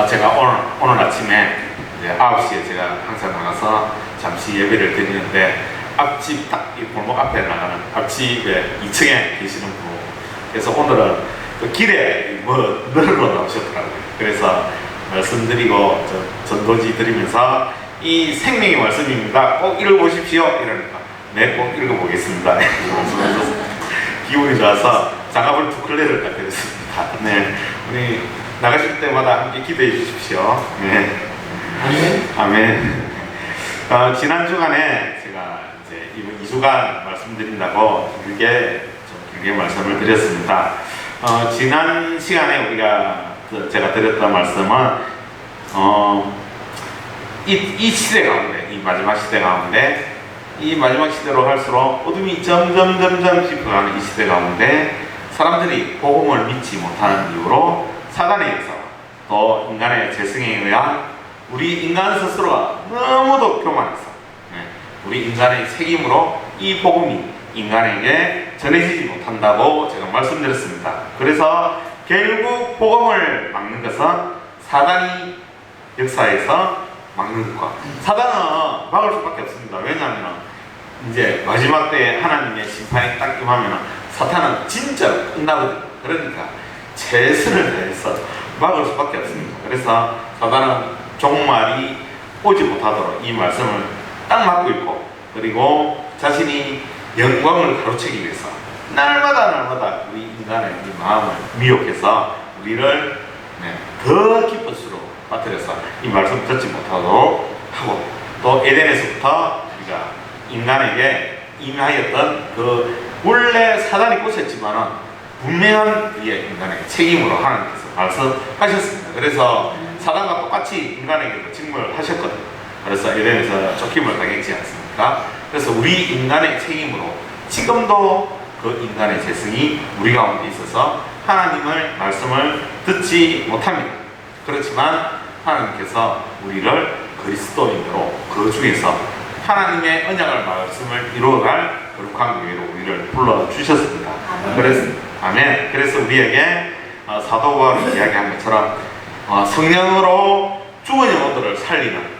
제가 오늘 아침에 이제 9시에 제가 항상 나가서 잠시 예배를 드리는데 앞집 딱 이 골목 앞에 나가는 앞집에 2층에 계시는 분, 그래서 오늘은 그 길에 뭐 늘러 나오셨더라고요. 그래서 말씀드리고 전도지 드리면서 이 생명의 말씀입니다, 꼭 읽어보십시오 이러니까 네, 꼭 읽어보겠습니다 말씀하셔서 기분이 좋아서 장갑을 두 켤레를 딱 드렸습니다. 네, 우리 나가실 때마다 함께 기도해 주십시오. 네. 아멘. 지난 주간에 제가 이제 이번 2주간 말씀드린다고 좀 길게 말씀을 드렸습니다. 지난 시간에 제가 드렸던 말씀은 이 시대 가운데, 이 마지막 시대 가운데, 이 마지막 시대로 갈수록 어둠이 점점 깊어가는 이 시대 가운데 사람들이 복음을 믿지 못하는 이유로 사단의 역사, 또 인간의 재성에 의한 우리 인간 스스로가 너무도 교만해서 우리 인간의 책임으로 이 복음이 인간에게 전해지지 못한다고 제가 말씀드렸습니다. 그래서 결국 복음을 막는 것은 사단이 역사에서 막는 것과, 사단은 막을 수밖에 없습니다. 왜냐하면 이제 마지막 때에 하나님의 심판이 딱 임하면 사탄은 진짜로 끝나거든요. 그러니까 최선을 다해서 막을 수밖에 없습니다. 그래서 사단은 종말이 오지 못하도록 이 말씀을 딱 막고 있고, 그리고 자신이 영광을 가로채기 위해서 날마다 우리 인간의 이 마음을 미혹해서 우리를 더 깊은 수로 빠뜨려서 이 말씀 듣지 못하도록 하고, 또 에덴에서부터 우리가 인간에게 임하였던 그 원래 사단이 꽂혔지만은 분명한 우리의 인간의 책임으로 하나님께서 말씀하셨습니다. 그래서 사단과 똑같이 인간에게도 직무하셨거든요. 그래서 에덴에서 쫓김을 당했지 않습니까? 그래서 우리 인간의 책임으로 지금도 그 인간의 재성이 우리 가운데 있어서 하나님의 말씀을 듣지 못합니다. 그렇지만 하나님께서 우리를 그리스도인으로 거주해서 하나님의 언약을 말씀을 이루어갈 거룩한 교회로 우리를 불러주셨습니다. 아멘. 그래서 우리에게 사도 바울이 이야기한 것처럼 성령으로 죽은 영혼들을 살리는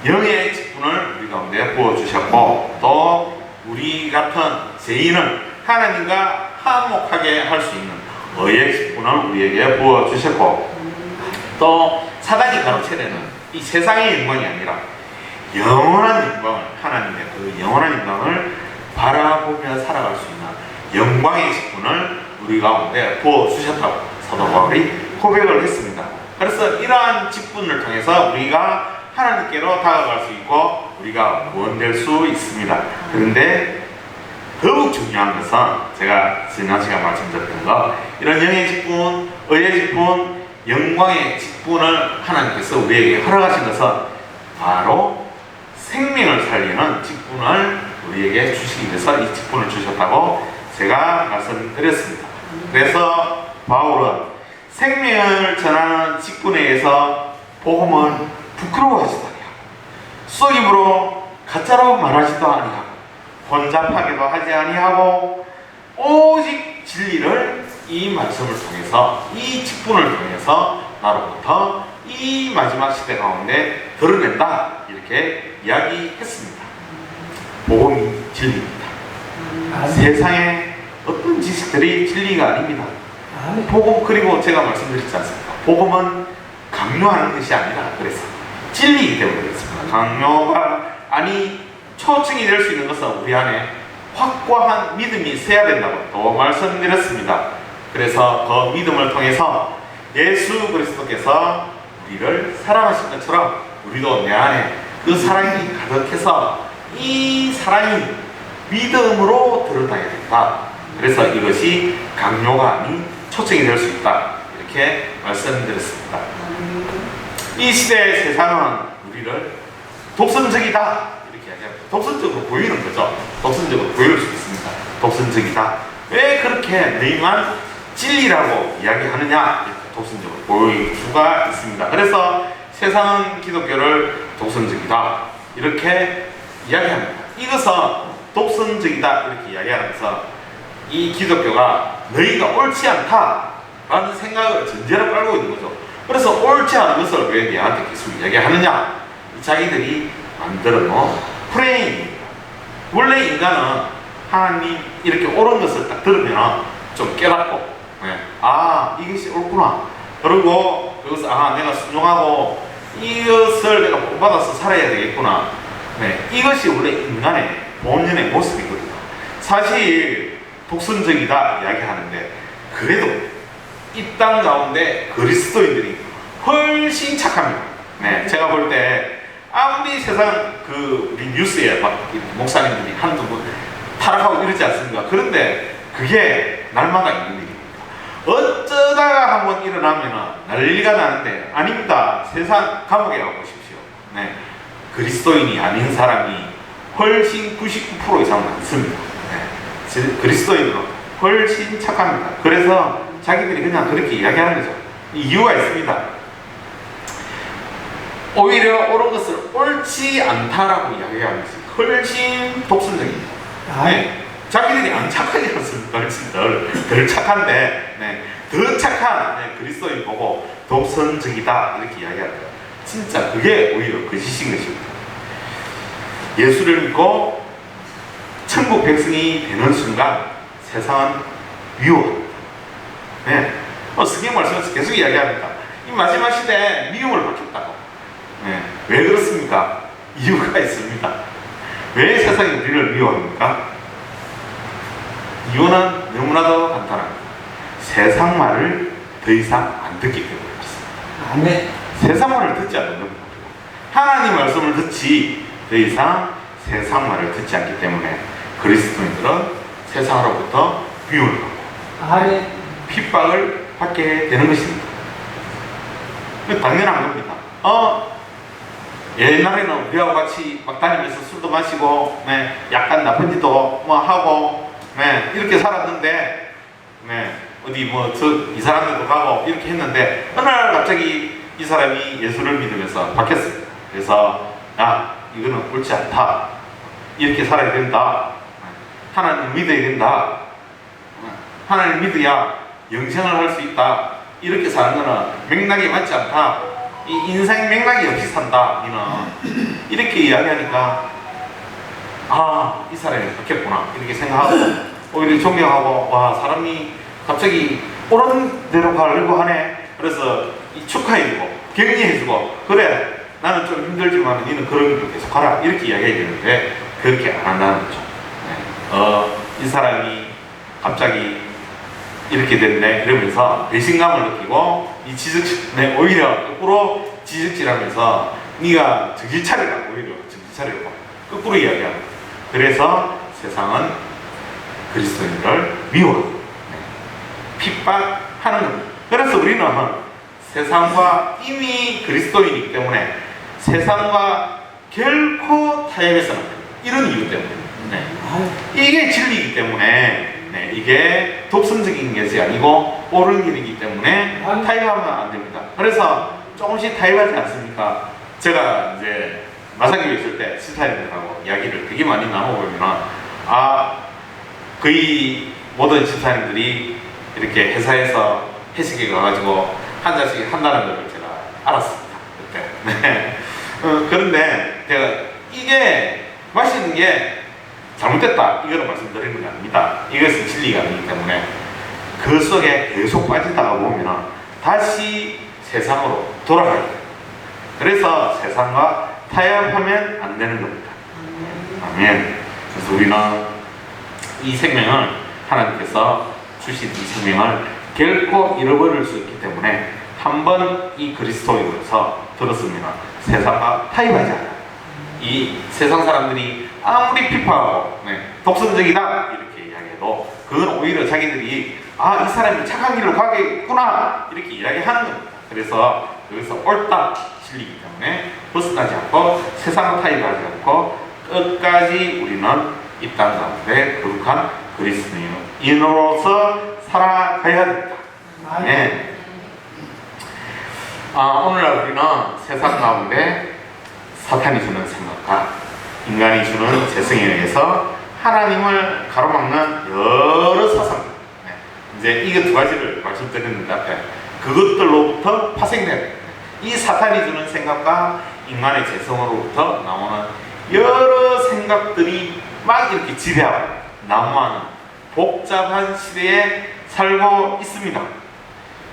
영의 직분을 우리 가운데 부어주셨고, 또 우리 같은 죄인을 하나님과 화목하게 할 수 있는 의의 직분을 우리에게 부어주셨고, 또 사단이 가로채려는 이 세상의 영광이 아니라 영원한 영광을, 하나님의 그 영원한 영광을 바라보며 살아갈 수 있는 영광의 직분을 우리 가운데 부어주셨다고 사도 바울이 고백을 했습니다. 그래서 이러한 직분을 통해서 우리가 하나님께로 다가갈 수 있고 우리가 구원될 수 있습니다. 그런데 더욱 중요한 것은 제가 지난 시간 말씀드렸던 것, 이런 영의 직분, 의의 직분, 영광의 직분을 하나님께서 우리에게 허락하신 것은 바로 생명을 살리는 직분을 우리에게 주시기 위해서 이 직분을 주셨다고 제가 말씀드렸습니다. 그래서 바울은 생명을 전하는 직분에 의해서 복음을 부끄러워하지도 아니하고, 속임으로 가짜로 말하지도 아니하고, 혼잡하게도 하지 아니하고, 오직 진리를 이 말씀을 통해서, 이 직분을 통해서 나로부터 이 마지막 시대 가운데 드러낸다, 이렇게 이야기했습니다. 복음이 진리입니다. 세상의 어떤 지식들이 진리가 아닙니다. 복음, 그리고 제가 말씀드렸지 않습니까? 복음은 강요하는 것이 아니라, 그래서 진리이기 때문에 그렇습니다. 강요가 초청이 될 수 있는 것은 우리 안에 확고한 믿음이 있어야 된다고 또 말씀드렸습니다. 그래서 그 믿음을 통해서 예수 그리스도께서 우리를 사랑하신 것처럼 우리도 내 안에 그 사랑이 가득해서 이 사랑이 믿음으로 드러나야 된다. 그래서 이것이 강요가 아닌 초청이 될 수 있다, 이렇게 말씀드렸습니다. 이 시대의 세상은 우리를 독선적이다, 이렇게 하죠. 독선적으로 보이는 거죠. 독선적으로 보일 수 있습니다. 독선적이다. 왜 그렇게 너희만 진리라고 이야기하느냐, 이렇게 독선적으로 보일 수가 있습니다. 그래서 세상은 기독교를 독선적이다, 이렇게 이야기합니다. 이것은 독선적이다, 이렇게 이야기하면서 이 기독교가 너희가 옳지 않다 라는 생각을 전제로 깔고 있는 거죠. 그래서 옳지 않은 것을 왜 내한테 계속 이야기하느냐? 자기들이 만들어 놓은 프레임입니다. 원래 인간은 하나님 이렇게 옳은 것을 딱 들으면 좀 깨닫고, 네. 아, 이것이 옳구나. 그리고 그것을, 아, 내가 순종하고 이것을 내가 본받아서 살아야 되겠구나. 네. 이것이 원래 인간의 본연의 모습이거든요. 사실 독선적이다 이야기하는데, 그래도 이 땅 가운데 그리스도인들이 훨씬 착합니다. 네. 제가 볼 때 아무리 세상 우리 뉴스에 막 목사님들이 한두 분 타락하고 이러지 않습니까? 그런데 그게 날마다 있는 일입니다. 어쩌다가 한번 일어나면 난리가 나는데, 아닙니다. 세상 감옥에 가보십시오. 네. 그리스도인이 아닌 사람이 훨씬 99% 이상 많습니다. 네. 그리스도인으로 훨씬 착합니다. 그래서 자기들이 그냥 그렇게 이야기하는 거죠. 이유가 있습니다. 오히려 옳은 것을 옳지 않다라고 이야기하는 것이 훨씬 독선적입니다. 네. 자기들이 안 착하지 않습니까? 훨씬 덜 착한데, 네. 더 착한 그리스도인 보고 독선적이다 이렇게 이야기합니다. 진짜 그게 오히려 거짓인 것입니다. 예수를 믿고 천국 백성이 되는 순간 세상은 미워합니다. 네. 성경 말씀에서 계속 이야기합니다. 이 마지막 시대에 미움을 받겠다고. 네. 왜 그렇습니까? 이유가 있습니다. 왜 세상이 우리를 미워합니까? 이유는 너무나도 간단합니다. 세상 말을 더 이상 안 듣기 때문에 그렇습니다. 아멘. 세상 말을 듣지 않는 겁니다. 하나님 말씀을 듣지 더 이상 세상 말을 듣지 않기 때문에 그리스도인들은 세상으로부터 미움을 받고 아멘. 핍박을 받게 되는 것입니다. 당연한 겁니다. 옛날에는 우리하고 같이 막 다니면서 술도 마시고, 네, 약간 나쁜 짓도 뭐 하고, 네, 이렇게 살았는데, 네, 어디 이 사람들도 가고 이렇게 했는데, 어느 날 갑자기 이 사람이 예수를 믿으면서 바뀌었습니다. 그래서, 야, 이거는 옳지 않다. 이렇게 살아야 된다. 하나님 믿어야 된다. 하나님 믿어야 영생을 할 수 있다. 이렇게 사는 거는 맥락이 맞지 않다. 이 인생 맥락이 없이 산다. 니는 이렇게 이야기하니까, 아, 이 사람이 바뀌었구나 이렇게 생각하고 오히려 존경하고, 와, 사람이 갑자기 옳은 대로 가려고 하네. 그래서 축하해주고 격려해주고, 그래, 나는 좀 힘들지만 니는 그런 길로 계속 가라 이렇게 이야기해야 되는데 그렇게 안 한다는 거죠. 네. 이 사람이 갑자기 이렇게 됐네 이러면서 배신감을 느끼고 이 지적질, 오히려 거꾸로 지적질하면서 네가 정신 차리라, 오히려 정신 차리라고 거꾸로 이야기합니다. 그래서 세상은 그리스도인을 미워해요. 핍박하는 겁니다. 그래서 우리는 세상과 이미 그리스도인이기 때문에 세상과 결코 타협해서는 안 됩니다. 이런 이유 때문에. 네. 이게 진리이기 때문에, 네, 이게 독선적인 것이 아니고 옳은 길이기 때문에 타협하면 안 됩니다. 그래서 조금씩 타협하지 않습니까? 제가 이제 마사교에 있을 때 신사님들하고 이야기를 되게 많이 나눠보면, 거의 모든 신사님들이 이렇게 회사에서 회식에 가가지고 한 잔씩 한다는 걸 제가 알았습니다. 그때. 네. 그런데 제가 이게 마시는 게 잘못됐다 이거는 말씀드리는 게 아닙니다. 이것은 진리가 아니기 때문에 그 속에 계속 빠지다가 보면 다시 세상으로 돌아가게 돼요. 그래서 세상과 타협하면 안 되는 겁니다. 아멘. 그래서 우리는 이 생명을, 하나님께서 주신 이 생명을 결코 잃어버릴 수 있기 때문에 한번 이 그리스도인으로서 들었으면 세상과 타협하지 않아요. 이 세상 사람들이 아무리 비판하고, 네, 독선적이다 이렇게 이야기해도 그건 오히려 자기들이, 이 사람이 착한 길로 가겠구나 이렇게 이야기하는 겁니다. 그래서 여기서 옳다 진리이기 때문에 벗어나지 않고 세상과 타협하지 않고 끝까지 우리는 이 땅 가운데 거룩한 그리스도인으로서 살아가야 됩니다. 네. 오늘날 우리는 세상 가운데 사탄이 주는 생각과 인간이 주는 재성에 의해서 하나님을 가로막는 여러 사상, 네, 이제 이거 두 가지를 말씀드렸는데 앞에 그것들로부터 파생된 이 사탄이 주는 생각과 인간의 재성으로부터 나오는 여러 생각들이 막 이렇게 지배하고 난무하는 복잡한 시대에 살고 있습니다.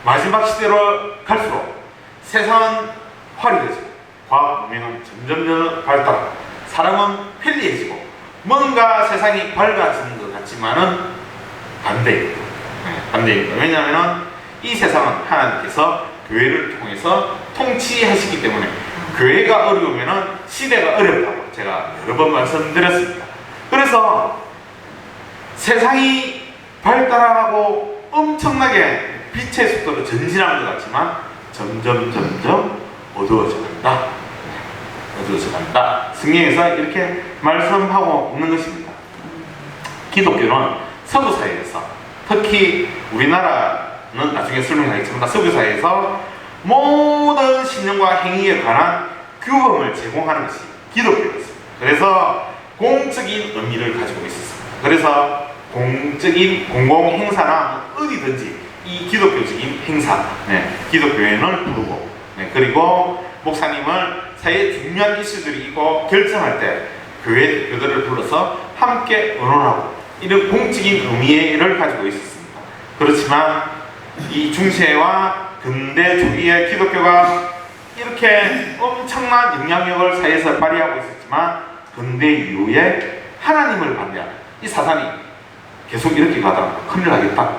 마지막 시대로 갈수록 세상은 화려해지고 과학 문명은 점점 발달, 사람은 편리해지고 뭔가 세상이 밝아지는 것 같지만은 반대입니다. 반대입니다. 왜냐하면 이 세상은 하나님께서 교회를 통해서 통치하시기 때문에 교회가 어려우면 시대가 어렵다고 제가 여러 번 말씀드렸습니다. 그래서 세상이 발달하고 엄청나게 빛의 속도로 전진하는 것 같지만 점점 어두워져 간다. 어두워져 간다. 성경에서 이렇게 말씀하고 있는 것입니다. 기독교는 서구 사회에서, 특히 우리나라는 나중에 설명하겠지만 서구 사회에서 모든 신념과 행위에 관한 규범을 제공하는 것이 기독교였습니다. 그래서 공적인 의미를 가지고 있었습니다. 그래서 공적인 공공 행사나 어디든지 이 기독교적인 행사, 기독교인을 부르고, 그리고 목사님을 사회에 중요한 이슈들이 있고 결정할 때 교회 대표들을 불러서 함께 의논하고 이런 공적인 의미를 가지고 있었습니다. 그렇지만 이 중세와 근대 초기의 기독교가 이렇게 엄청난 영향력을 사회에서 발휘하고 있었지만 근대 이후에 하나님을 반대하는 이 사단이 계속 이렇게 가다가 큰일 나겠다,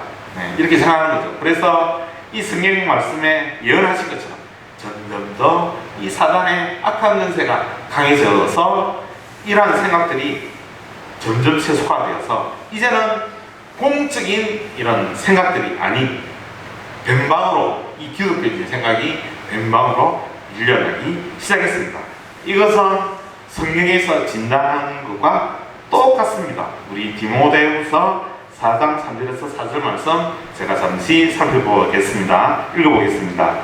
이렇게 생각하는 거죠. 그래서 이 성경 말씀에 예언하신 것처럼 점점 더 이 사단의 악한 권세가 강해져서 이러한 생각들이 점점 세속화되어서 이제는 공적인 이런 생각들이 아닌 변방으로, 이 기독교적인 생각이 변방으로 밀려나기 시작했습니다. 이것은 성경에서 진단하는 것과 똑같습니다. 우리 디모데후서 4장 3절에서 4절 말씀 제가 잠시 살펴보겠습니다. 읽어보겠습니다.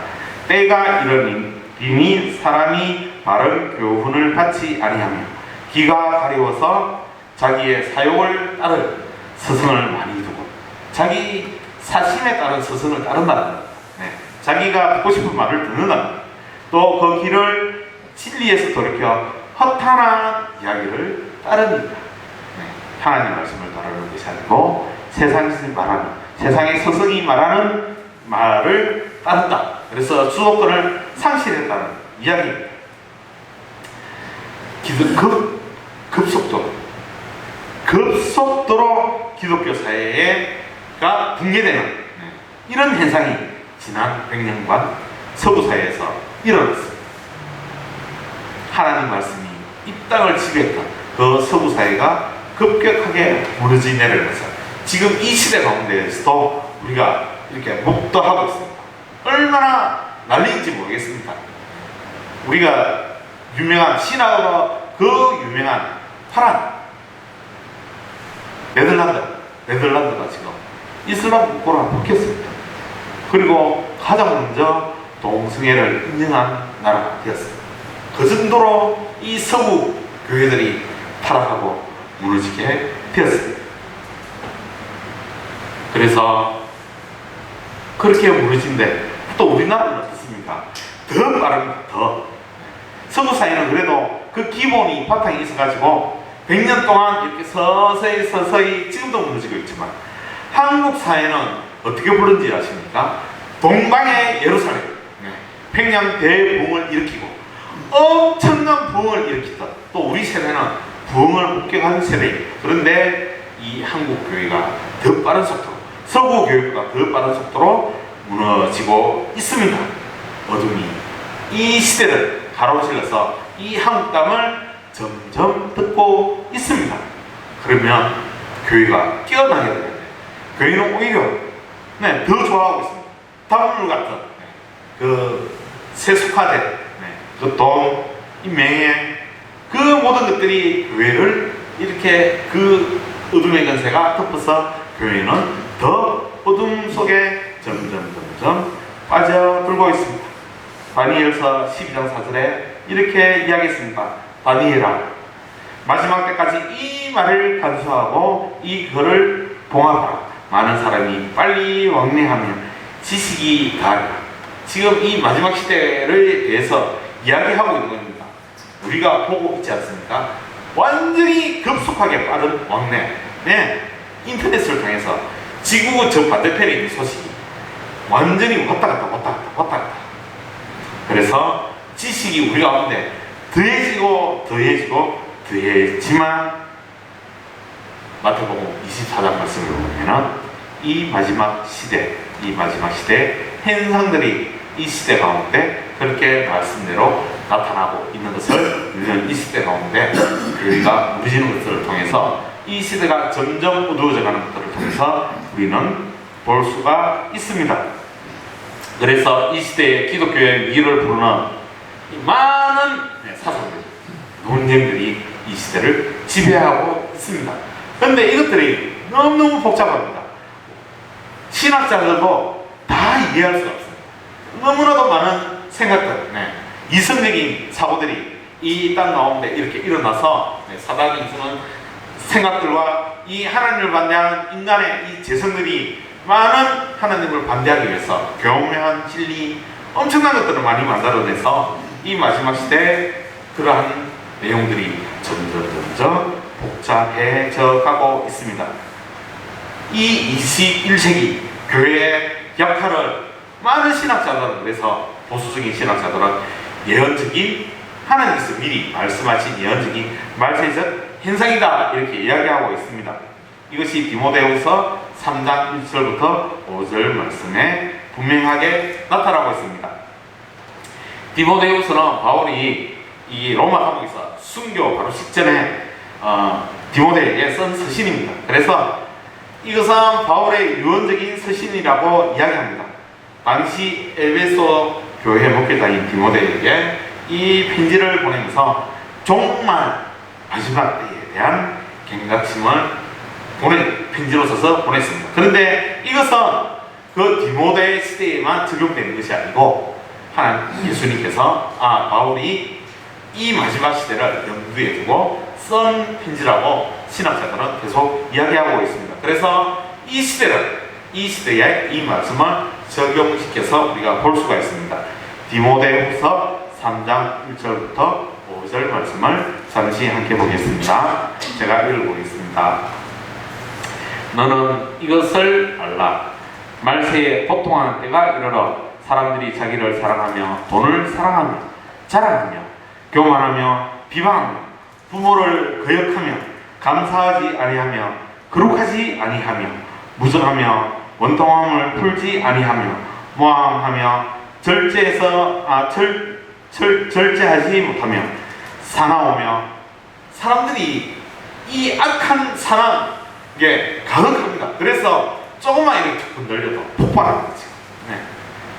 때가 이르니 사람이 바른 교훈을 받지 아니하며 귀가 가려워서 자기의 사욕을 따를 스승을 많이 두고, 자기 사심에 따른 스승을 따른다는 겁니다. 자기가 듣고 싶은 말을 듣는다는 겁니다. 또 그 길을 진리에서 돌이켜 허탄한 이야기를 따릅니다. 하나님 말씀을 따르는 것이 아니고 세상이 말하는, 세상의 스승이 말하는 말을 따른다. 그래서 주도권을 상실했다는 이야기입니다. 급속도로 기독교 사회가 붕괴되는 이런 현상이 지난 100년간 서구 사회에서 일어났습니다. 하나님 말씀이 이 땅을 지배했던 그 서구 사회가 급격하게 무너지 내려가서 지금 이 시대 가운데에서도 우리가 이렇게 목도하고 있습니다. 얼마나 난리인지 모르겠습니다. 우리가 유명한 신화로 그 유명한 파란 네덜란드가 지금 이슬람 국가로 바뀌었습니다. 그리고 가장 먼저 동성애를 인정한 나라가 되었습니다. 그 정도로 이 서구 교회들이 타락하고 무너지게 되었습니다. 그래서 그렇게 무너진데 또 우리나라는 어떻습니까? 더 빠릅니다. 더. 서구 사회는 그래도 그 기본이 바탕이 있어가지고 100년 동안 이렇게 서서히 지금도 무너지고 있지만 한국 사회는 어떻게 부른지 아십니까? 동방의 예루살렘, 평양 대부흥을 일으키고 엄청난 부흥을 일으켰다. 또 우리 세대는 부흥을 목격하는 세대입니다. 그런데 이 한국 교회가 더 빠른 속도로, 서구 교회보다 더 빠른 속도로 무너지고 있습니다. 어둠이 이 시대를 가로질러서 이 한국 땅을 점점 뜯고 있습니다. 그러면 교회가 깨어나야 되는데 교회는 오히려 더 좋아하고 있습니다. 다음과 같은 그 세속화된 그 돈, 이 명예, 그 모든 것들이 교회를 이렇게 그 어둠의 권세가 덮어서 교회는 더 어둠 속에 점점 빠져들고 있습니다. 다니엘서 12장 4절에 이렇게 이야기했습니다. 다니엘아, 마지막 때까지 이 말을 간수하고 이 글을 봉합하라. 많은 사람이 빨리 왕래하면 지식이 다하리라. 지금 이 마지막 시대를 대해서 이야기하고 있는 겁니다. 우리가 보고 있지 않습니까? 완전히 급속하게 빠른 왕래, 네, 인터넷을 통해서 지구 저 반대편에 있는 소식이 완전히 왔다 갔다 왔다 갔다 왔다 갔다. 그래서 지식이 우리 가운데 더해지고 더해지고 더해지만 마태복음 24장 말씀을 보면 이 마지막 시대 현상들이 이 시대 가운데 그렇게 말씀대로 나타나고 있는 것을 우리는 이 시대 가운데 우리가 무너지는 것들을 통해서 이 시대가 점점 어두워져 가는 것들을 통해서 우리는 볼 수가 있습니다. 그래서 이 시대의 기독교의 위기를 부르는 많은 사상들, 논쟁들이 이 시대를 지배하고 있습니다. 그런데 이것들이 너무너무 복잡합니다. 신학자들도 다 이해할 수 없습니다. 너무나도 많은 생각들, 이성적인 사고들이 이 땅 가운데 이렇게 일어나서 사단이 주는 생각들과 이 하나님을 반대하는 인간의 이 재성들이 많은 하나님을 반대하기 위해서 교묘한 진리, 엄청난 것들을 많이 만들어내서 이 마지막 시대에 그러한 내용들이 점점 복잡해져 가고 있습니다. 이 21세기 교회의 역할을 많은 신학자들은, 그래서 보수적인 신학자들은 예언적인, 하나님께서 미리 말씀하신 예언적인 말세적 현상이다 이렇게 이야기하고 있습니다. 이것이 디모데후서 3장 1절부터 5절 말씀에 분명하게 나타나고 있습니다. 디모데후서는 바울이 이 로마 감옥에서 순교 바로 직전에 디모데에게 쓴 서신입니다. 그래서 이것은 바울의 유언적인 서신이라고 이야기합니다. 당시 에베소 교회 목회자인 디모데에게 이 편지를 보내면서 정말 마지막 때에 대한 경각심을 편지로 써서 보냈습니다. 그런데 이것은 그 디모데 시대에만 적용되는 것이 아니고 하나님 예수님께서 바울이 이 마지막 시대를 염두에 두고 쓴 편지라고 신학자들은 계속 이야기하고 있습니다. 그래서 이 시대에 이 말씀을 적용시켜서 우리가 볼 수가 있습니다. 디모데후서 3장 1절부터 5절 말씀을 잠시 함께 보겠습니다. 제가 읽어보겠습니다. 너는 이것을 알라. 말세에 고통하는 때가 이르러 사람들이 자기를 사랑하며 돈을 사랑하며 자랑하며 교만하며 비방하며 부모를 거역하며 감사하지 아니하며 거룩하지 아니하며 무정하며 원통함을 풀지 아니하며 모함하며 절제하지 못하며 사나우며 사람들이 이 악한 사랑에 가득합니다. 그래서 조금만 이렇게 흔들려도 폭발하는 거죠.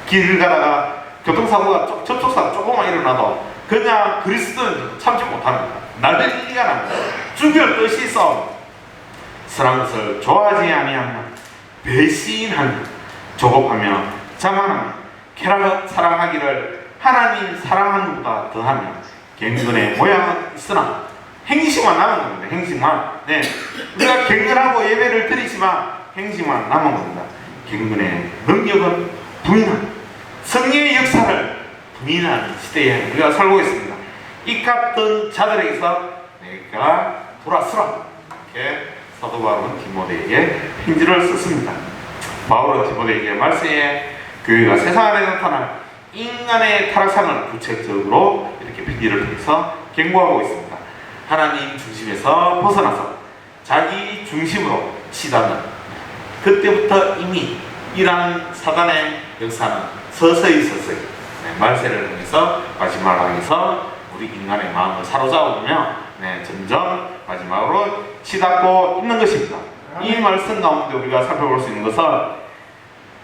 길을 가다가 교통사고가 접촉사고 조금만 일어나도 그냥 그리스도는 참지 못합니다. 난리가 납니다. 죽일 뜻이 싸움. 선한 것을 좋아하지 아니하며 배신하며 조급하며 자만하며 쾌락을 사랑하기를 하나님 사랑하는 것보다 더하며 갱근의 모양은 있으나 행심만 남은 겁니다. 행심만. 우리가 갱근하고 예배를 드리지만 행심만 남은 겁니다. 갱근의 능력은 부인한 성령의 역사를 부인하는 시대에 우리가 살고 있습니다. 이 같은 자들에게서 내가 돌아서라 이렇게 사도 바울은 디모데에게 편지를 썼습니다. 바울은 디모데에게 말세에 교회가 세상 안에 나타날 인간의 타락상을 구체적으로 이렇게 편지를 통해서 경고하고 있습니다. 하나님 중심에서 벗어나서 자기 중심으로 치닫는, 그때부터 이미 이러한 사단의 역사는 서서히 말세를 통해서 마지막을 향해서 우리 인간의 마음을 사로잡으며 점점 마지막으로 치닫고 있는 것입니다. 이 말씀 가운데 우리가 살펴볼 수 있는 것은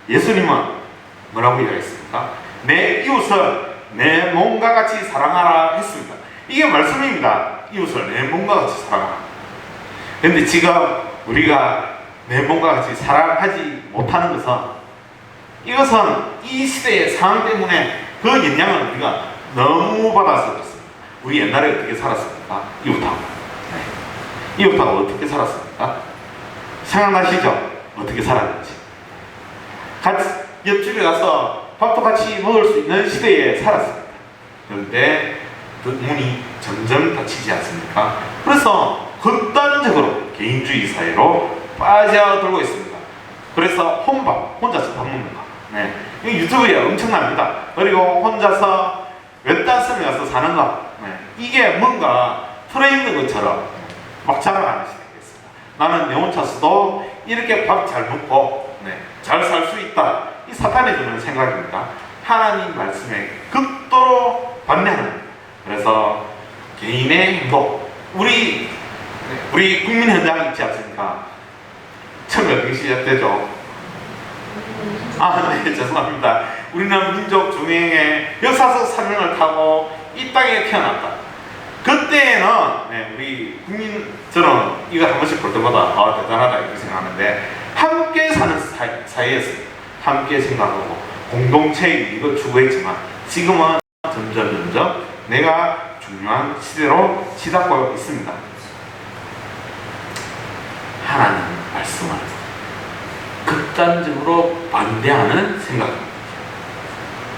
예수님은 뭐라고 이야기했습니까? 내 이웃을 내 몸과 같이 사랑하라 했습니다. 이게 말씀입니다. 이웃을 내 몸과 같이 사랑하라. 그런데 지금 우리가 내 몸과 같이 사랑하지 못하는 것은, 이것은 이 시대의 상황 때문에 그 영향을 우리가 너무 받아서 그렇습니다. 우리 옛날에 어떻게 살았습니까? 이웃하고 어떻게 살았습니까? 생각나시죠? 어떻게 살았는지. 같이 옆집에 가서 밥도 같이 먹을 수 있는 시대에 살았습니다. 그런데 그 문이 점점 닫히지 않습니까? 그래서 극단적으로 개인주의 사회로 빠져들고 있습니다. 그래서 혼자서 밥 먹는 거. 네. 이 유튜브에 엄청납니다. 그리고 혼자서 외딴섬에 가서 사는 거. 네. 이게 뭔가 틀어있는 것처럼 막 자랑하는 시대겠습니다. 나는 영혼차서도 이렇게 밥 잘 먹고 네. 잘 살 수 있다. 이 사탄이 주는 생각입니다. 하나님 말씀에 극도로 반대하는. 그래서 개인의 행복. 우리 국민 현장 있지 않습니까? 처음에 어떻게 시작되죠? 네, 죄송합니다. 우리는 민족 중흥의 역사적 사명을 타고 이 땅에 태어났다. 그때는 네, 우리 국민, 저는 이거 한 번씩 볼 때마다 대단하다 이렇게 생각하는데 함께 사는 사이였어요. 함께 생각하고 공동체의 이익을 추구했지만 지금은 점점 내가 중요한 시대로 치닫고 있습니다. 하나님 말씀을 극단적으로 반대하는 생각입니다.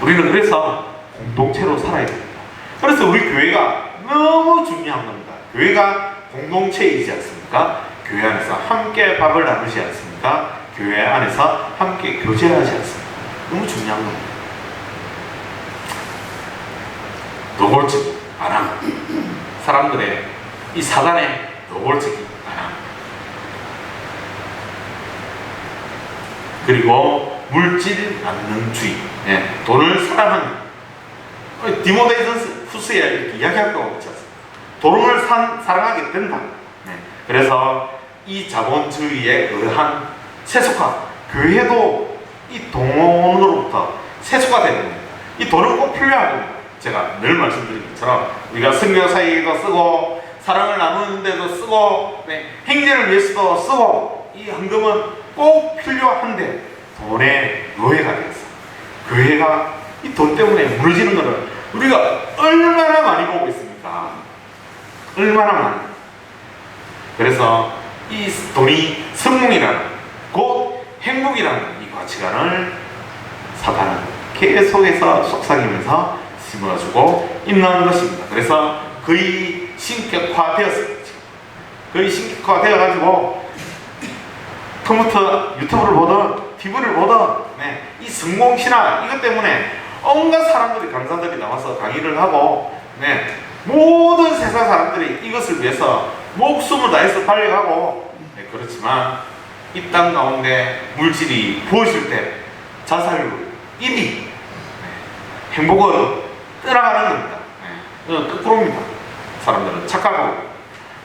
우리는 그래서 공동체로 살아야 됩니다. 그래서 우리 교회가 너무 중요한 겁니다. 교회가 공동체이지 않습니까? 교회 안에서 함께 밥을 나누지 않습니까? 교회 안에서 함께 교제하지 않습니까? 너무 중요한 겁니다. 노골적인 반항, 사람들의 이 사단의 노골적인 반항, 그리고 물질 만능주의, 돈을 사랑하는 디모데이션 후스에 이렇게 이야기할 거 없지 않습니까? 돈을 사랑하게 된다. 그래서 이 자본주의에 의한 세속화, 교회도 이 돈으로부터 세속화되는 겁니다. 이 돈은 꼭 필요한 겁니다. 제가 늘 말씀드린 것처럼 우리가 선교사에게도 쓰고 사랑을 나누는 데도 쓰고 행진을 위해서도 쓰고 이 헌금은 꼭 필요한데 돈의 노예가 되었어. 교회가 이 돈 때문에 무너지는 것을 우리가 얼마나 많이 보고 있습니까? 얼마나 많이. 그래서 이 돈이 성공이라는 곧 행복이라는 이 가치관을 사탄은 계속해서 속삭이면서 심어주고 있는 것입니다. 그래서 거의 신격화되었습니다. 거의 신격화되어가지고 컴퓨터, 유튜브를 보든 TV를 보든 이 성공신화 이것 때문에 온갖 사람들이 강사들이 나와서 강의를 하고 모든 세상 사람들이 이것을 위해서 목숨을 다해서 달려가고 그렇지만 이 땅 가운데 물질이 부어질 때 자살률 1위, 행복은 떠나가는 겁니다. 이건 거꾸로입니다. 사람들은 착각하고.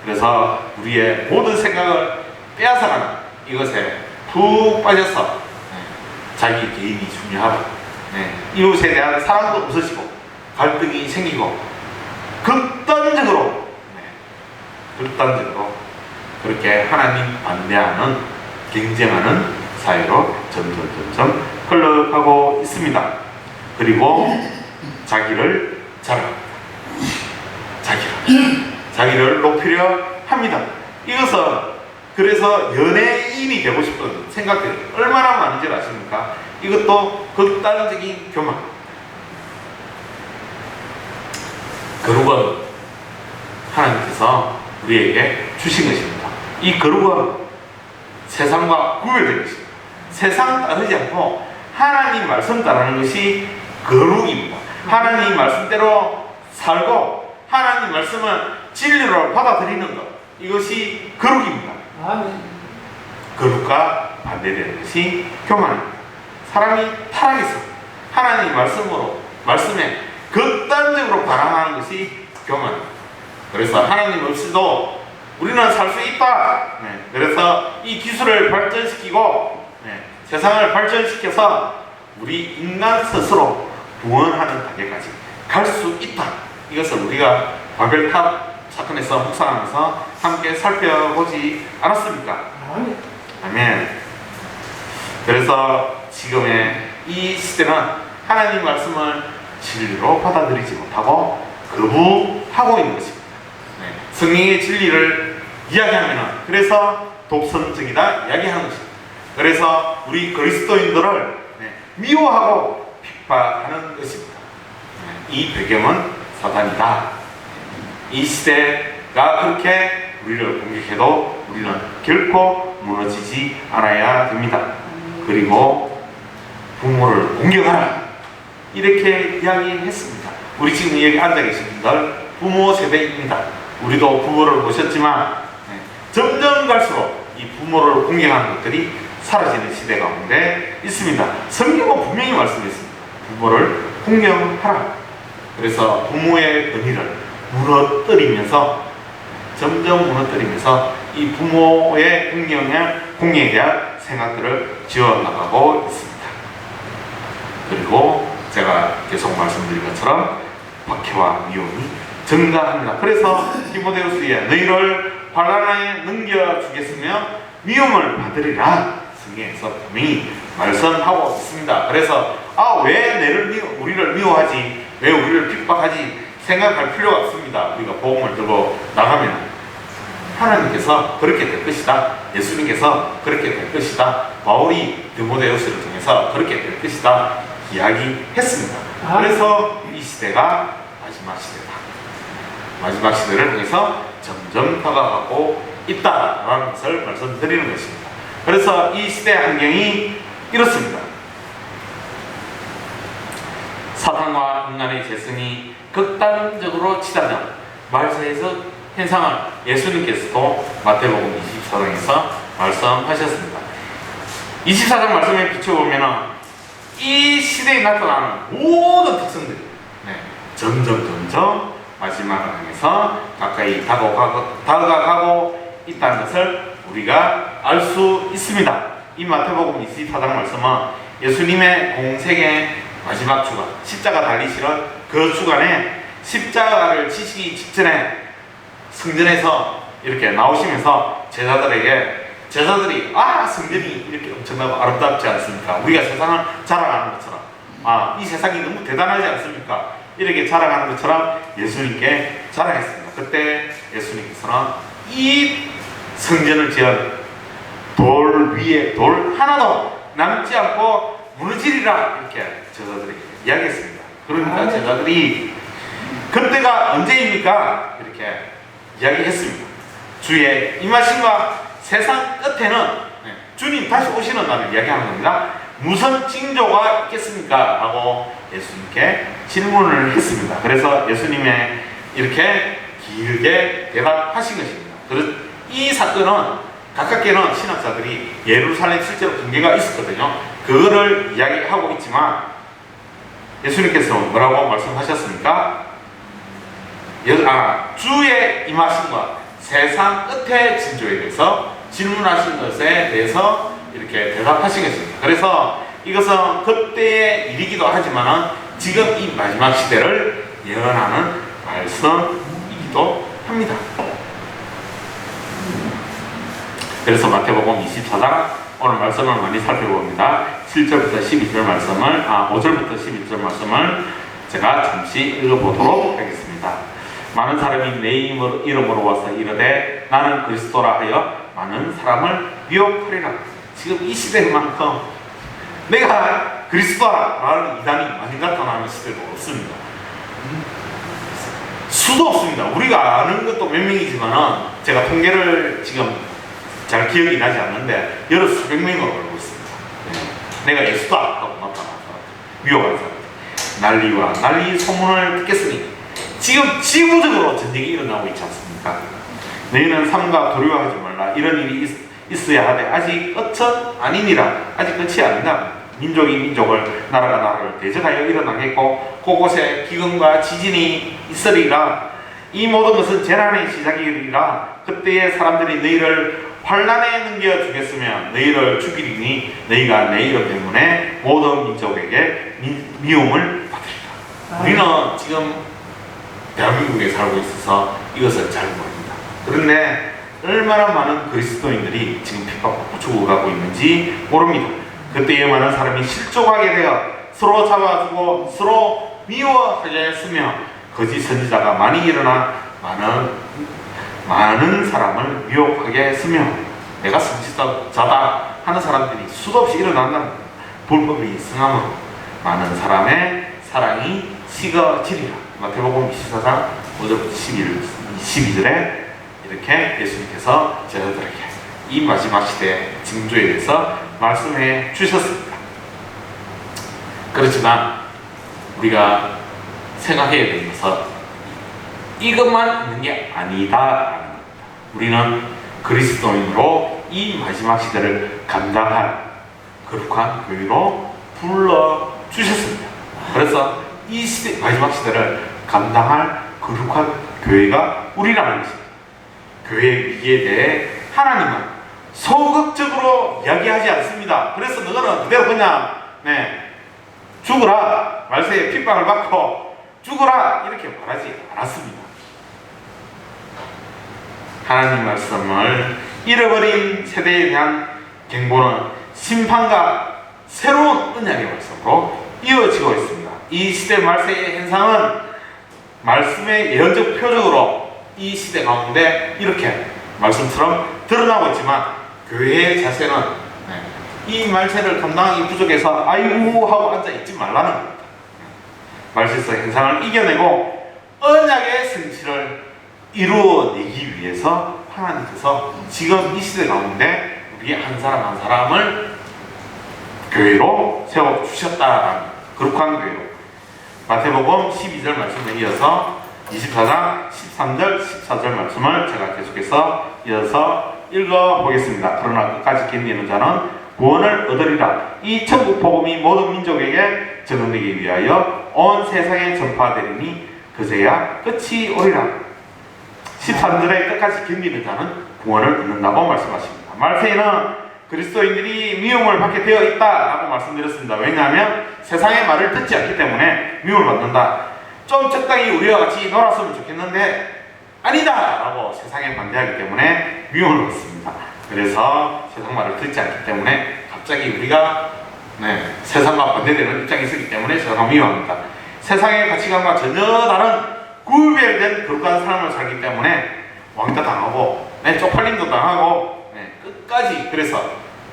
그래서 우리의 모든 생각을 빼앗아가는 이것에 푹 빠져서 자기 개인이 중요하다. 이웃에 대한 사랑도 없어지고 갈등이 생기고 극단적으로 그렇게 하나님 반대하는 경쟁하는 사회로 점점 흘러가고 있습니다. 그리고 자기를 자랑합니다. 자기를 높이려 합니다. 이것은 그래서 연예인이 되고 싶은 생각들이 얼마나 많은지 아십니까? 이것도 극단적인 교만. 거룩은 하나님께서 우리에게 주신 것입니다. 이 거룩은 세상과 구별된 것입니다. 세상 따르지 않고 하나님 말씀 따르는 것이 거룩입니다. 하나님 말씀대로 살고 하나님 말씀을 진리로 받아들이는 것, 이것이 거룩입니다. 거룩과 반대되는 것이 교만입니다. 사람이 타락해서 하나님 말씀에 극단적으로 반항하는 것이 교만입니다. 그래서 하나님 없이도 우리는 살 수 있다. 그래서 이 기술을 발전시키고 세상을 발전시켜서 우리 인간 스스로 구원하는 단계까지 갈 수 있다. 이것을 우리가 바벨탑 사건에서 묵상하면서 함께 살펴보지 않았습니까? 아멘. 그래서 지금의 이 시대는 하나님 말씀을 진리로 받아들이지 못하고 거부하고 있는 것입니다. 성령의 진리를 이야기하면 그래서 독선적이다 이야기하는 것입니다. 그래서 우리 그리스도인들을 미워하고 핍박하는 것입니다. 이 배경은 사단이다. 이 시대가 그렇게 우리를 공격해도 우리는 결코 무너지지 않아야 됩니다. 그리고 부모를 공격하라, 이렇게 이야기했습니다. 우리 지금 여기 앉아 계신 분들 부모 세대입니다. 우리도 부모를 보셨지만 점점 갈수록 이 부모를 공격하는 것들이 사라지는 시대 가운데 있습니다. 성경은 분명히 말씀했습니다. 부모를 공경하라. 그래서 부모의 권위를 점점 무너뜨리면서 이 부모의 공경에 대한 생각들을 지어나가고 있습니다. 그리고 제가 계속 말씀드린 것처럼 박해와 미움이 증가합니다. 그래서 디모데후서에 너희를 환난에 넘겨주겠으며 미움을 받으리라 성경에서 분명히 말씀하고 있습니다. 그래서 왜 우리를 미워하지, 왜 우리를 핍박하지 생각할 필요가 없습니다. 우리가 복음을 들고 나가면 하나님께서 그렇게 될 것이다, 예수님께서 그렇게 될 것이다, 바울이 디모데후서를 통해서 그렇게 될 것이다 이야기했습니다. 그래서 이 시대가 마지막 시대다, 마지막 시대를 통해서 점점 다가가고 있다라는 것을 말씀드리는 것입니다. 그래서 이 시대 환경이 이렇습니다. 사탄과 인간의 재성이 극단적으로 치닫는 말세에서 현상을 예수님께서도 마태복음 24장에서 말씀하셨습니다. 24장 말씀에 비춰보면 이 시대에 나타나는 모든 특성들이 점점 마지막을 향해서 가까이 다가가고 있다는 것을 우리가 알 수 있습니다. 이 마태복음 24장 말씀은 예수님의 공생의 마지막 주간, 십자가 달리시는 그 주간에 십자가를 지시기 직전에 성전에서 이렇게 나오시면서 제자들이 성전이 이렇게 엄청나고 아름답지 않습니까? 우리가 세상을 자랑하는 것처럼 이 세상이 너무 대단하지 않습니까? 이렇게 자랑하는 것처럼 예수님께 자랑했습니다. 그때 예수님께서는 이 성전을 지은 돌 위에 돌 하나도 남지 않고 무너지리라, 이렇게 제자들에게 이야기했습니다. 그러니까 제자들이 그때가 언제입니까? 이렇게 이야기했습니다. 주의 임하심과 세상 끝에는 주님 다시 오시는 날을 이야기하는 겁니다. 무슨 징조가 있겠습니까? 라고 예수님께 질문을 했습니다. 그래서 예수님의 이렇게 길게 대답하신 것입니다. 이 사건은 가깝게는 신학자들이 예루살렘 실제로 붕괴가 있었거든요. 그거를 이야기하고 있지만 예수님께서는 뭐라고 말씀하셨습니까? 주의 임하심과 세상 끝의 징조에 대해서 질문하신 것에 대해서 이렇게 대답하신 것입니다. 그래서 이것은 그때의 일이기도 하지만 지금 이 마지막 시대를 예언하는 말씀이기도 합니다. 그래서 마태복음 24장 오늘 말씀을 많이 살펴봅니다. 7절부터 12절 말씀을 5절부터 11절 말씀을 제가 잠시 읽어보도록 하겠습니다. 많은 사람이 내 이름으로 와서 이르되 나는 그리스도라 하여 많은 사람을 미혹하리라. 지금 이 시대만큼 내가 그리스도라는 이단이 많이 나타나는 시대도 없습니다. 수도 없습니다. 우리가 아는 것도 몇 명이지만 제가 통계를 지금 잘 기억이 나지 않는데 여러 수백 명으로 알고 있습니다. 내가 예수다 하고 나타나는 사람, 미혹하는 사람, 난리 소문을 듣겠으니 지금 지구적으로 전쟁이 일어나고 있지 않습니까? 너희는 삼가 두려워하지 말라. 이런 일이 있어야 하되 아직 끝은 아니니라. 아직 끝이 아니다. 민족이 민족을, 나라가 나라를 대적하여 일어나겠고 곳곳에 기근과 지진이 있으리라. 이 모든 것은 재난의 시작이리라. 그때에 사람들이 너희를 환난에 넘겨주겠으며 너희를 죽이리니 너희가 내 이름 때문에 모든 민족에게 미움을 받으리라. 우리는 지금 대한민국에 살고 있어서 이것을 잘 모릅니다. 그런데 얼마나 많은 그리스도인들이 지금 핍박받고 죽어가고 있는지 모릅니다. 그때에 많은 사람이 실족하게 되어 서로 잡아주고 서로 미워하게 했으며 거짓 선지자가 많이 일어나 많은 사람을 미혹하게 했으며 내가 선지자다 하는 사람들이 수도 없이 일어난다는 불법이 성함으로 많은 사람의 사랑이 식어지리라. 마태복음 24장 5절부터 12절에 이렇게 예수님께서 제자들에게 이 마지막 시대의 징조에 대해서 말씀해 주셨습니다. 그렇지만 우리가 생각해야 되는 것은 이것만 있는 게 아니다라는 겁니다. 우리는 그리스도인으로 이 마지막 시대를 감당할 거룩한 교회로 불러주셨습니다. 그래서 이 시대, 마지막 시대를 감당할 거룩한 교회가 우리라는 것입니다. 교회의 위기에 대해 하나님은 소극적으로 이야기하지 않습니다. 그래서 너는 그대로 그냥 죽어라, 말세에 핍박을 받고 죽어라 이렇게 말하지 않았습니다. 하나님 말씀을 잃어버린 세대에 대한 경고는 심판과 새로운 언약의 말씀으로 이어지고 있습니다. 이 시대 말세의 현상은 말씀의 예언적 표적으로 이 시대 가운데 이렇게 말씀처럼 드러나고 있지만 교회의 자세는 이 말세를 감당하기 부족해서 아이고 하고 앉아있지 말라는 겁니다. 말세에서 현상을 이겨내고 언약의 성취를 이루어내기 위해서 하나님께서 지금 이 시대 가운데 우리 한 사람 한 사람을 교회로 세워주셨다라는 거룩한 교회로 마태복음 12절 말씀에 이어서 24장 13절 14절 말씀을 제가 계속해서 이어서 읽어보겠습니다. 그러나 끝까지 견디는 자는 구원을 얻으리라. 이 천국 복음이 모든 민족에게 전언되기 위하여 온 세상에 전파되리니 그제야 끝이 오리라. 13절에 끝까지 견디는 자는 구원을 얻는다고 말씀하십니다. 말세에는 그리스도인들이 미움을 받게 되어 있다라고 말씀드렸습니다. 왜냐하면 세상의 말을 듣지 않기 때문에 미움을 받는다. 좀 적당히 우리와 같이 놀았으면 좋겠는데 아니다 라고 세상에 반대하기 때문에 미움을 받습니다. 그래서 세상 말을 듣지 않기 때문에 갑자기 우리가 세상과 반대되는 입장에 있기 때문에 세상을 미워합니다. 세상의 가치관과 전혀 다른 구별된 거룩한 삶을 살기 때문에 왕따 당하고 쪽팔림도 당하고 끝까지 그래서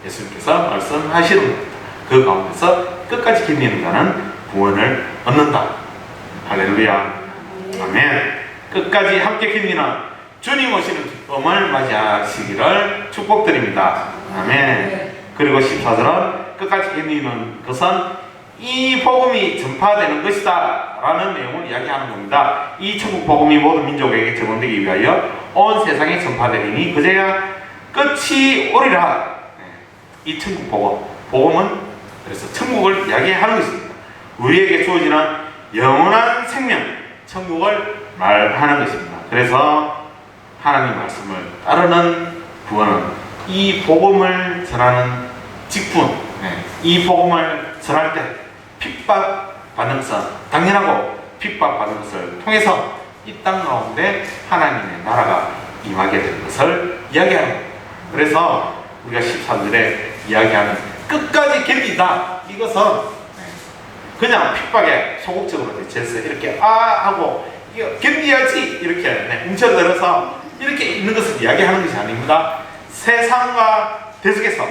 예수님께서 말씀하시는 겁니다. 그 가운데서 끝까지 견디는 자는 구원을 얻는다. 할렐루야. 아멘. 끝까지 함께 견디는 주님 오시는 기쁨을 맞이하시기를 축복드립니다. 아멘. 그리고 14절은 끝까지 견디는 것은 이 복음이 전파되는 것이다 라는 내용을 이야기하는 겁니다. 이 천국 복음이 모든 민족에게 전언되기 위하여 온 세상에 전파되리니 그제야 끝이 오리라. 이 천국 복음은 그래서 천국을 이야기하는 것입니다. 우리에게 주어지는 영원한 생명, 천국을 말하는 것입니다. 그래서 하나님 말씀을 따르는 구원은 이 복음을 전하는 직분, 이 복음을 전할 때 핍박받는 것은 당연하고 핍박받는 것을 통해서 이 땅 가운데 하나님의 나라가 임하게 될 것을 이야기하는 겁니다. 그래서 우리가 13절에 이야기하는 끝까지 견딘다. 이것은 그냥 핍박에 소극적으로 대처해서 이렇게 하고 이거 견디야지 이렇게 뭉쳐들어서 이렇게 있는 것을 이야기하는 것이 아닙니다. 세상과 대적해서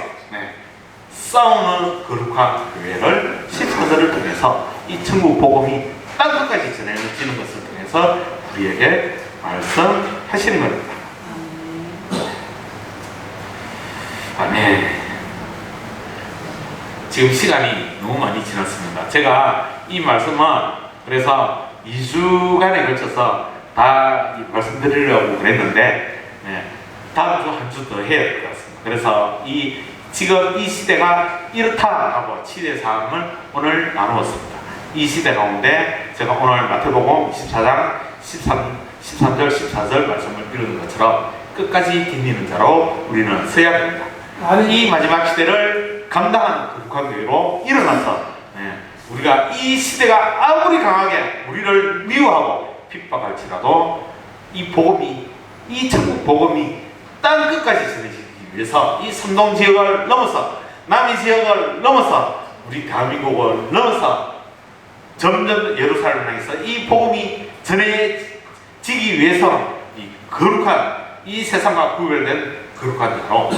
싸우는 거룩한 교회를 14절을 통해서 이 천국 복음이 땅끝까지 전해지는 것을 통해서 우리에게 말씀하시는 겁니다. 아멘. 지금 시간이 너무 많이 지났습니다. 제가 이 말씀은 그래서 2주간에 걸쳐서 다 말씀드리려고 그랬는데 다음 주 한 주 더 해야 될 것 같습니다. 그래서 지금 이 시대가 이렇다 하고 시대사항을 오늘 나누었습니다. 이 시대 가운데 제가 오늘 마태복음 24장 13절 14절 말씀을 읽은 것처럼 끝까지 견디는 자로 우리는 서야 됩니다. 이 마지막 시대를 감당하는 거룩한 교회로 일어나서 우리가 이 시대가 아무리 강하게 우리를 미워하고 핍박할지라도 이 천국 복음이 땅 끝까지 전해지기 위해서 이 삼동 지역을 넘어서 남이 지역을 넘어서 우리 대한민국을 넘어서 점점 예루살렘을 향해서 이 복음이 전해지기 위해서 이 거룩한 이 세상과 구별된 거룩한 자로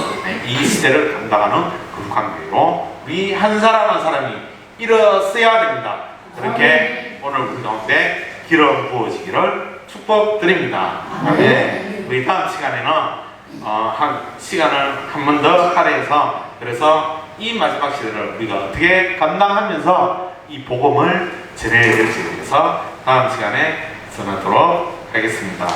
이 시대를 감당하는 거룩한 교회로 우리 한 사람 한 사람이 일어서야 됩니다. 그렇게 오늘 우리 가운데 기름 부어지기를 축복드립니다. 네, 우리 다음 시간에는 한 시간을 한 번 더 할애해서 그래서 이 마지막 시대를 우리가 어떻게 감당하면서 이 복음을 전해야 될지에 대해서 다음 시간에 전하도록 하겠습니다.